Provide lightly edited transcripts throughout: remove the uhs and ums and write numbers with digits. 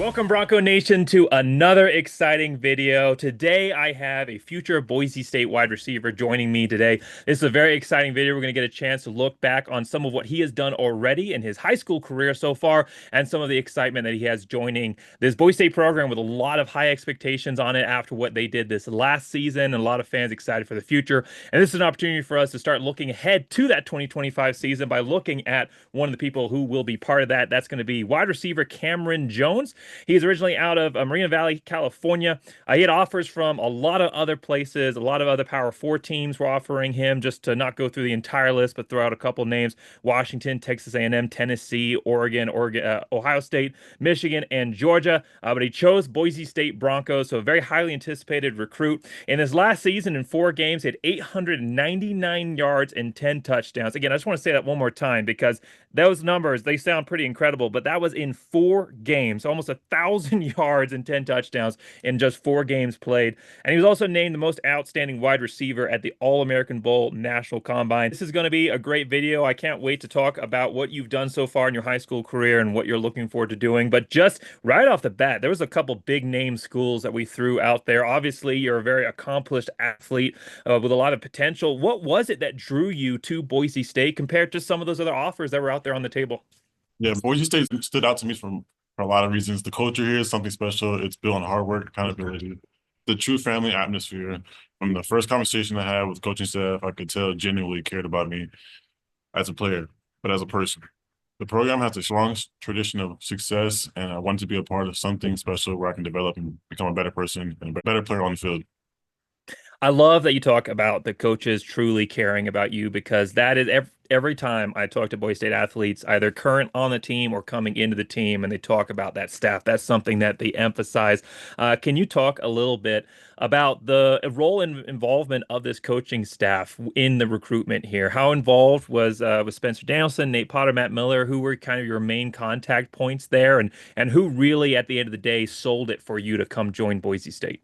Welcome, Bronco Nation, to another exciting video. Today, I have a future Boise State wide receiver joining me today. This is a very exciting video. We're going to get a chance to look back on some of what he has done already in his high school career so far and some of the excitement that he has joining this Boise State program with a lot of high expectations on it after what they did this last season, and a lot of fans excited for the future. And this is an opportunity for us to start looking ahead to that 2025 season by looking at one of the people who will be part of that. That's going to be wide receiver Kamryn Jones. He's originally out of Moreno Valley, California. He had offers from a lot of other places. A lot of other Power 4 teams were offering him, just to not go through the entire list, but throw out a couple names: Washington, Texas A&M, Tennessee, Oregon, Ohio State, Michigan, and Georgia. But he chose Boise State Broncos, so a very highly anticipated recruit. In his last season, in 4 games, he had 899 yards and 10 touchdowns. Again, I just want to say that one more time because those numbers, they sound pretty incredible, but that was in 4 games, almost 1,000 yards and 10 touchdowns in just 4 games played. And he was also named the most outstanding wide receiver at the All-American Bowl National Combine. This is going to be a great video. I can't wait to talk about what you've done so far in your high school career and what you're looking forward to doing. But just right off the bat, there was a couple big name schools that we threw out there. Obviously, you're a very accomplished athlete with a lot of potential. What was it that drew you to Boise State compared to some of those other offers that were out there on the table? Yeah, Boise State stood out to me for a lot of reasons. The culture here is something special. It's built on hard work, accountability, the true family atmosphere. From the first conversation I had with coaching staff, I could tell genuinely cared about me as a player, but as a person. The program has a strong tradition of success, and I want to be a part of something special where I can develop and become a better person and a better player on the field. I love that you talk about the coaches truly caring about you, because that is every time I talk to Boise State athletes, either current on the team or coming into the team, and they talk about that staff. That's something that they emphasize. Can you talk a little bit about the role and involvement of this coaching staff in the recruitment here? How involved was Spencer Danielson, Nate Potter, Matt Miller, who were kind of your main contact points there, and who really at the end of the day sold it for you to come join Boise State?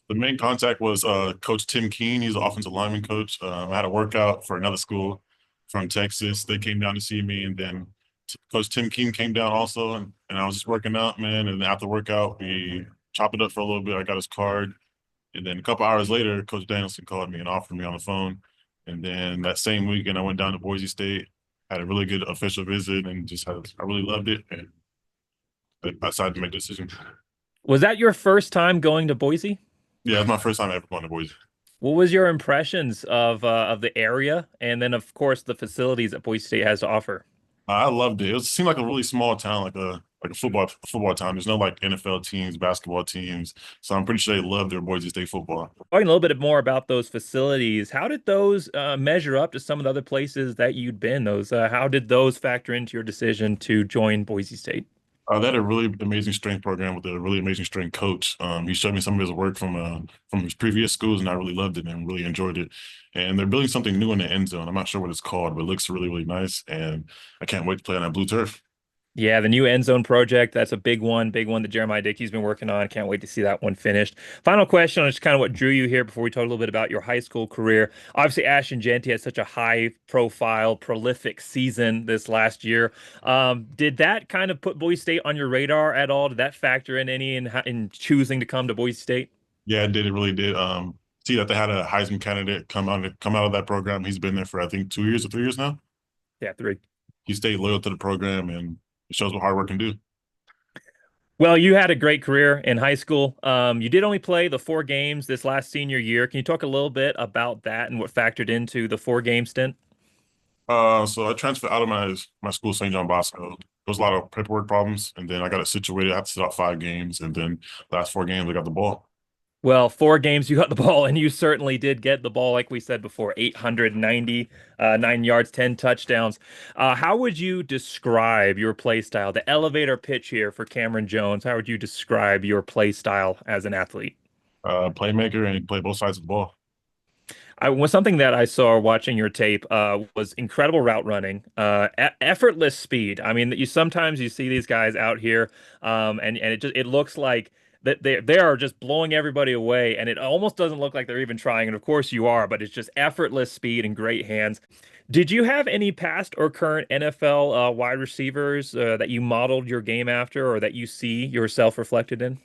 The main contact was Coach Tim Keene. He's an offensive lineman coach. I had a workout for another school from Texas. They came down to see me, and then Coach Tim Keene came down also, and I was just working out, man. And after workout, we chopped it up for a little bit. I got his card, and then a couple hours later, Coach Danielson called me and offered me on the phone. And then that same weekend, I went down to Boise State, had a really good official visit, and I really loved it, and I decided to make a decision. Was that your first time going to Boise? Yeah, it's my first time ever going to Boise. What was your impressions of the area, and then of course the facilities that Boise State has to offer? I loved it. It seemed like a really small town, like a football town. There's no like NFL teams, basketball teams, so I'm pretty sure they love their Boise State football. Talking a little bit more about those facilities, how did those measure up to some of the other places that you'd been? Those how did those factor into your decision to join Boise State? They had a really amazing strength program with a really amazing strength coach. He showed me some of his work from his previous schools, and I really loved it and really enjoyed it. And they're building something new in the end zone. I'm not sure what it's called, but it looks really, really nice. And I can't wait to play on that blue turf. Yeah, the new end zone project, that's a big one that Jeremiah Dickey's been working on. Can't wait to see that one finished. Final question on just kind of what drew you here before we talk a little bit about your high school career. Obviously, Ashton Jeanty had such a high profile, prolific season this last year. Did that kind of put Boise State on your radar at all? Did that factor in any in choosing to come to Boise State? Yeah, it did. It really did. See that they had a Heisman candidate come out of that program. He's been there for I think 2 years or 3 years now. Yeah, 3. He stayed loyal to the program, and it shows what hard work can do. Well, you had a great career in high school. You did only play the 4 games this last senior year. Can you talk a little bit about that and what factored into the 4 game stint? So I transferred out of my school, St. John Bosco. There was a lot of paperwork problems, and then I got it situated. I had to sit out 5 games, and then last 4 games I got the ball. Well, 4 games you got the ball, and you certainly did get the ball, like we said before, 899 yards, 10 touchdowns. How would you describe your play style, the elevator pitch here for Kamryn Jones? How would you describe your play style as an athlete? Playmaker, and he play both sides of the ball. I was something that I saw watching your tape was incredible route running, effortless speed. I mean, you sometimes you see these guys out here, and it looks like that they are just blowing everybody away, and it almost doesn't look like they're even trying. And of course you are, but it's just effortless speed and great hands. Did you have any past or current NFL wide receivers that you modeled your game after or that you see yourself reflected in?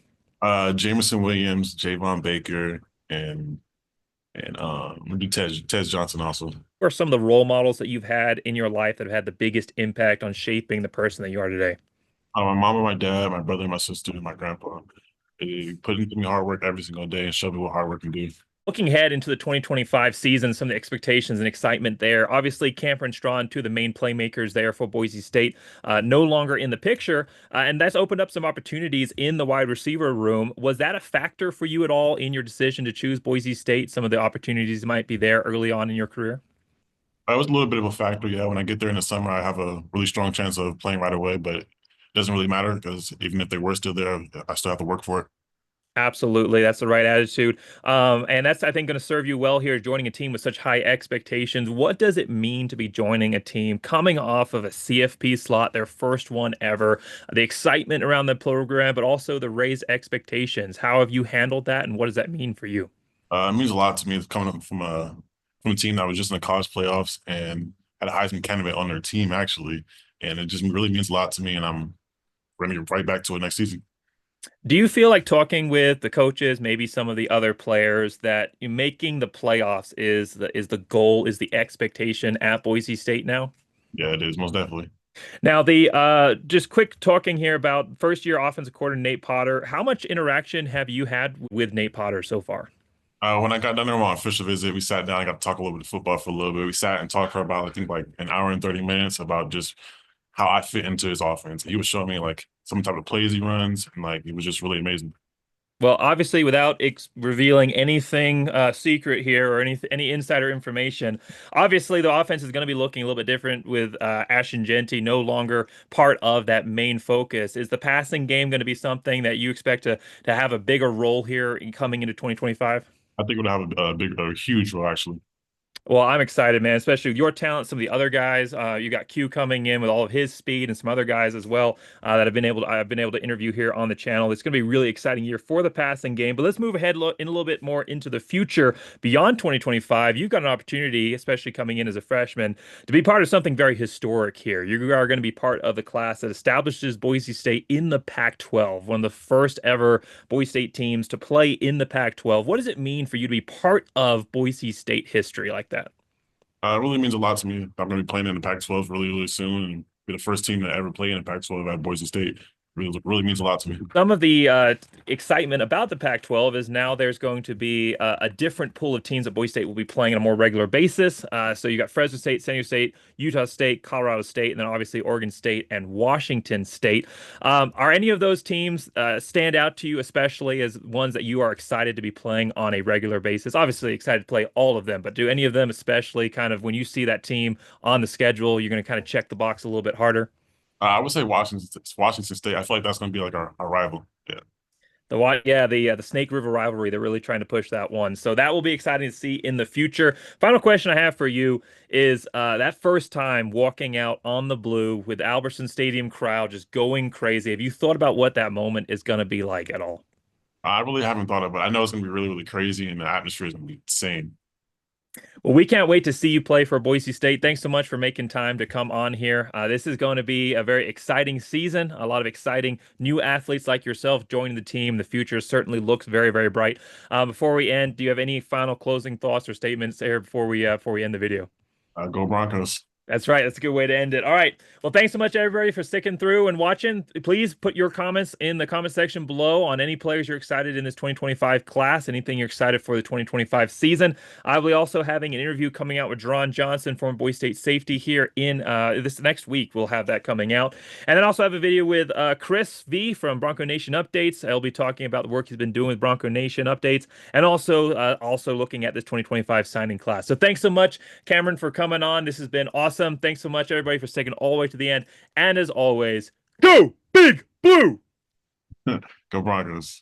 Jameson Williams, Javon Baker, and maybe Ted Johnson also. Or some of the role models that you've had in your life that have had the biggest impact on shaping the person that you are today? My mom and my dad, my brother and my sister, and my grandpa. They put into me hard work every single day and showed me what hard work can do. Looking ahead into the 2025 season, some of the expectations and excitement there. Obviously, Kamryn Jones, two of the main playmakers there for Boise State, no longer in the picture, and that's opened up some opportunities in the wide receiver room. Was that a factor for you at all in your decision to choose Boise State? Some of the opportunities might be there early on in your career. That was a little bit of a factor. Yeah, when I get there in the summer, I have a really strong chance of playing right away, but it doesn't really matter because even if they were still there, I still have to work for it. Absolutely. That's the right attitude. And that's, I think, going to serve you well here, joining a team with such high expectations. What does it mean to be joining a team coming off of a CFP slot, their first one ever, the excitement around the program, but also the raised expectations? How have you handled that, and what does that mean for you? It means a lot to me coming up from a team that was just in the college playoffs and had a Heisman candidate on their team actually, and it just really means a lot to me, and I'm ready to get right back to it next season. Do you feel like talking with the coaches, maybe some of the other players, that making the playoffs is the goal, is the expectation at Boise State now? Yeah, it is most definitely. Now, the just quick talking here about first year offensive coordinator Nate Potter. How much interaction have you had with Nate Potter so far? When I got done there on my official visit, we sat down. I got to talk a little bit of football for a little bit. We sat and talked for about, I think, like an hour and 30 minutes about just how I fit into his offense. He was showing me like some type of plays he runs, and like it was just really amazing. Well, obviously, without revealing anything secret here or any insider information, obviously the offense is going to be looking a little bit different with Ashton Genty no longer part of that main focus. Is the passing game going to be something that you expect to have a bigger role here in coming into 2025? I think it would have a huge role actually. Well, I'm excited, man, especially with your talent. Some of the other guys, you got Q coming in with all of his speed, and some other guys as well that I've been able to interview here on the channel. It's going to be a really exciting year for the passing game. But let's move ahead in a little bit more into the future beyond 2025. You've got an opportunity, especially coming in as a freshman, to be part of something very historic here. You are going to be part of the class that establishes Boise State in the Pac-12, one of the first ever Boise State teams to play in the Pac-12. What does it mean for you to be part of Boise State history like that? It really means a lot to me. I'm going to be playing in the Pac-12 really, really soon and be the first team to ever play in the Pac-12 at Boise State. Really means a lot to me. Some of the excitement about the Pac-12 is now there's going to be a different pool of teams that Boise State will be playing on a more regular basis. So you got Fresno State, San Diego State, Utah State, Colorado State, and then obviously Oregon State and Washington State. Are any of those teams stand out to you, especially as ones that you are excited to be playing on a regular basis? Obviously excited to play all of them, but do any of them, especially kind of when you see that team on the schedule, you're going to kind of check the box a little bit harder? I would say Washington State. I feel like that's going to be like our rival. Yeah. The Snake River rivalry. They're really trying to push that one, so that will be exciting to see in the future. Final question I have for you is that first time walking out on the blue with Albertson Stadium crowd just going crazy. Have you thought about what that moment is going to be like at all? I really haven't thought of it. I know it's going to be really, really crazy, and the atmosphere is going to be insane. Well, we can't wait to see you play for Boise State. Thanks so much for making time to come on here. This is going to be a very exciting season. A lot of exciting new athletes like yourself joining the team. The future certainly looks very, very bright. Before we end, do you have any final closing thoughts or statements there before we end the video? Go Broncos. That's right. That's a good way to end it. All right. Well, thanks so much, everybody, for sticking through and watching. Please put your comments in the comment section below on any players you're excited in this 2025 class, anything you're excited for the 2025 season. I will be also having an interview coming out with Deron Johnson, former Boise State safety, here in this next week. We'll have that coming out. And then also have a video with Chris V from Bronco Nation Updates. I'll be talking about the work he's been doing with Bronco Nation Updates and also looking at this 2025 signing class. So thanks so much, Kamryn, for coming on. This has been awesome. Thanks so much, everybody, for sticking all the way to the end. And as always, go Big Blue! Go Broncos.